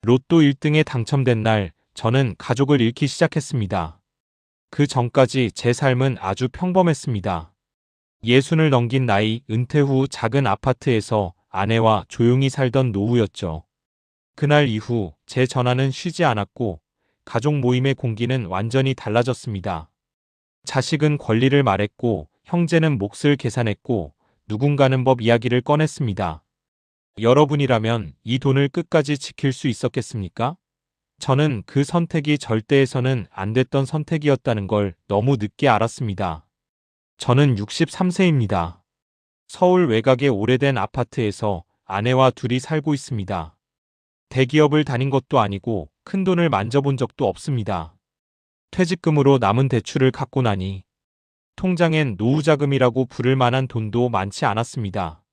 로또 1등에 당첨된 날, 저는 가족을 잃기 시작했습니다. 그 전까지 제 삶은 아주 평범했습니다. 60을 넘긴 나이, 은퇴 후 작은 아파트에서 아내와 조용히 살던 노후였죠. 그날 이후 제 전화는 쉬지 않았고 가족 모임의 공기는 완전히 달라졌습니다. 자식은 권리를 말했고 형제는 몫을 계산했고 누군가는 법 이야기를 꺼냈습니다. 여러분이라면 이 돈을 끝까지 지킬 수 있었겠습니까? 저는 그 선택이 절대에서는 안 됐던 선택이었다는 걸 너무 늦게 알았습니다. 저는 63세입니다. 서울 외곽의 오래된 아파트에서 아내와 둘이 살고 있습니다. 대기업을 다닌 것도 아니고 큰 돈을 만져본 적도 없습니다. 퇴직금으로 남은 대출을 갚고 나니 통장엔 노후자금이라고 부를 만한 돈도 많지 않았습니다.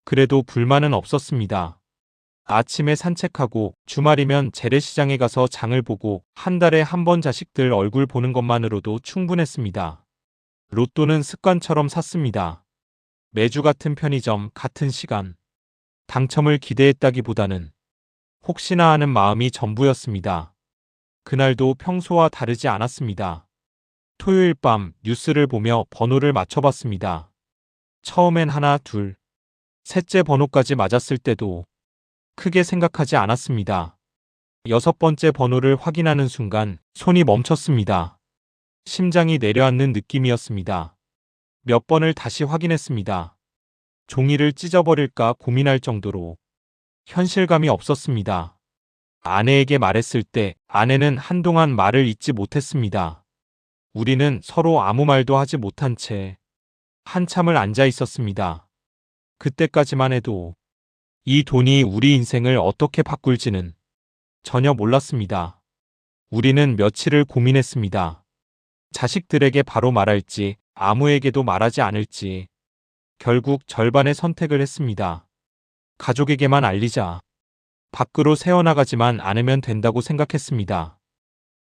그래도 불만은 없었습니다. 아침에 산책하고 주말이면 재래시장에 가서 장을 보고 한 달에 한 번 자식들 얼굴 보는 것만으로도 충분했습니다. 로또는 습관처럼 샀습니다. 매주 같은 편의점, 같은 시간. 당첨을 기대했다기보다는 혹시나 하는 마음이 전부였습니다. 그날도 평소와 다르지 않았습니다. 토요일 밤 뉴스를 보며 번호를 맞춰봤습니다. 처음엔 하나, 둘, 셋째 번호까지 맞았을 때도 크게 생각하지 않았습니다. 6번째 번호를 확인하는 순간 손이 멈췄습니다. 심장이 내려앉는 느낌이었습니다. 몇 번을 다시 확인했습니다. 종이를 찢어버릴까 고민할 정도로 현실감이 없었습니다. 아내에게 말했을 때 아내는 한동안 말을 잇지 못했습니다. 우리는 서로 아무 말도 하지 못한 채 한참을 앉아 있었습니다. 그때까지만 해도 이 돈이 우리 인생을 어떻게 바꿀지는 전혀 몰랐습니다. 우리는 며칠을 고민했습니다. 자식들에게 바로 말할지 아무에게도 말하지 않을지. 결국 절반의 선택을 했습니다. 가족에게만 알리자. 밖으로 새어나가지만 않으면 된다고 생각했습니다.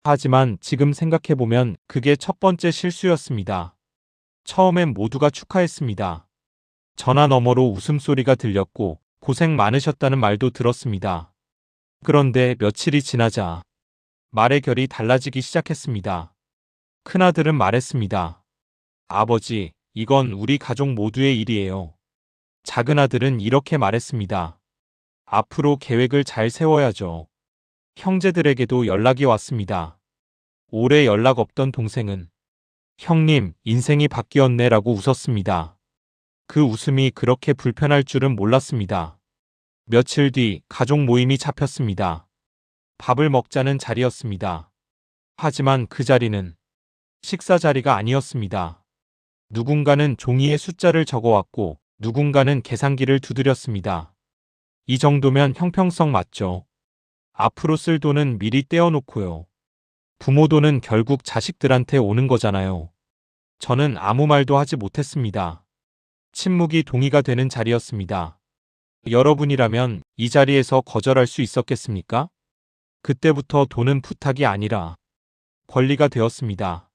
하지만 지금 생각해보면 그게 첫 번째 실수였습니다. 처음엔 모두가 축하했습니다. 전화 너머로 웃음소리가 들렸고 고생 많으셨다는 말도 들었습니다. 그런데 며칠이 지나자 말의 결이 달라지기 시작했습니다. 큰아들은 말했습니다. 아버지, 이건 우리 가족 모두의 일이에요. 작은아들은 이렇게 말했습니다. 앞으로 계획을 잘 세워야죠. 형제들에게도 연락이 왔습니다. 오래 연락 없던 동생은 형님, 인생이 바뀌었네 라고 웃었습니다. 그 웃음이 그렇게 불편할 줄은 몰랐습니다. 며칠 뒤 가족 모임이 잡혔습니다. 밥을 먹자는 자리였습니다. 하지만 그 자리는 식사 자리가 아니었습니다. 누군가는 종이에 숫자를 적어왔고 누군가는 계산기를 두드렸습니다. 이 정도면 형평성 맞죠? 앞으로 쓸 돈은 미리 떼어놓고요. 부모 돈은 결국 자식들한테 오는 거잖아요. 저는 아무 말도 하지 못했습니다. 침묵이 동의가 되는 자리였습니다. 여러분이라면 이 자리에서 거절할 수 있었겠습니까? 그때부터 돈은 부탁이 아니라 권리가 되었습니다.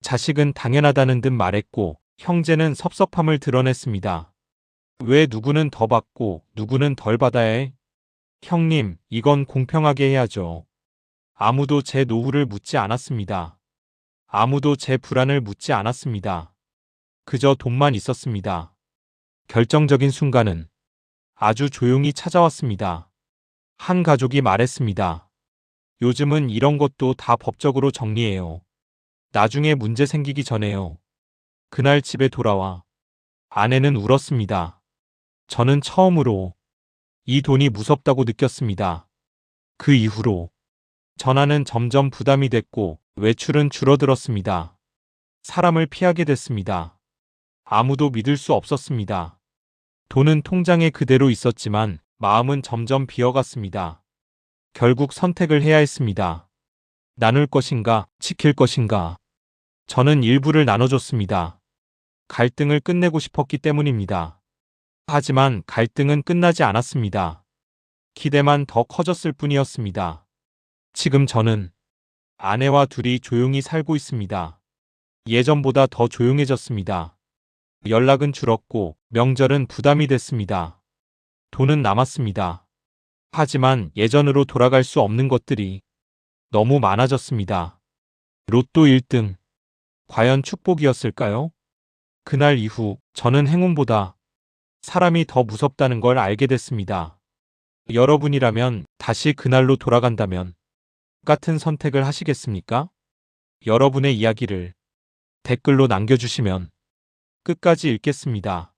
자식은 당연하다는 듯 말했고 형제는 섭섭함을 드러냈습니다. 왜 누구는 더 받고 누구는 덜 받아야 해? 형님, 이건 공평하게 해야죠. 아무도 제 노후를 묻지 않았습니다. 아무도 제 불안을 묻지 않았습니다. 그저 돈만 있었습니다. 결정적인 순간은 아주 조용히 찾아왔습니다. 한 가족이 말했습니다. 요즘은 이런 것도 다 법적으로 정리해요. 나중에 문제 생기기 전에요. 그날 집에 돌아와 아내는 울었습니다. 저는 처음으로 이 돈이 무섭다고 느꼈습니다. 그 이후로 전화는 점점 부담이 됐고 외출은 줄어들었습니다. 사람을 피하게 됐습니다. 아무도 믿을 수 없었습니다. 돈은 통장에 그대로 있었지만 마음은 점점 비어갔습니다. 결국 선택을 해야 했습니다. 나눌 것인가, 지킬 것인가. 저는 일부를 나눠줬습니다. 갈등을 끝내고 싶었기 때문입니다. 하지만 갈등은 끝나지 않았습니다. 기대만 더 커졌을 뿐이었습니다. 지금 저는 아내와 둘이 조용히 살고 있습니다. 예전보다 더 조용해졌습니다. 연락은 줄었고 명절은 부담이 됐습니다. 돈은 남았습니다. 하지만 예전으로 돌아갈 수 없는 것들이 너무 많아졌습니다. 로또 1등. 과연 축복이었을까요? 그날 이후 저는 행운보다 사람이 더 무섭다는 걸 알게 됐습니다. 여러분이라면 다시 그날로 돌아간다면 같은 선택을 하시겠습니까? 여러분의 이야기를 댓글로 남겨주시면 끝까지 읽겠습니다.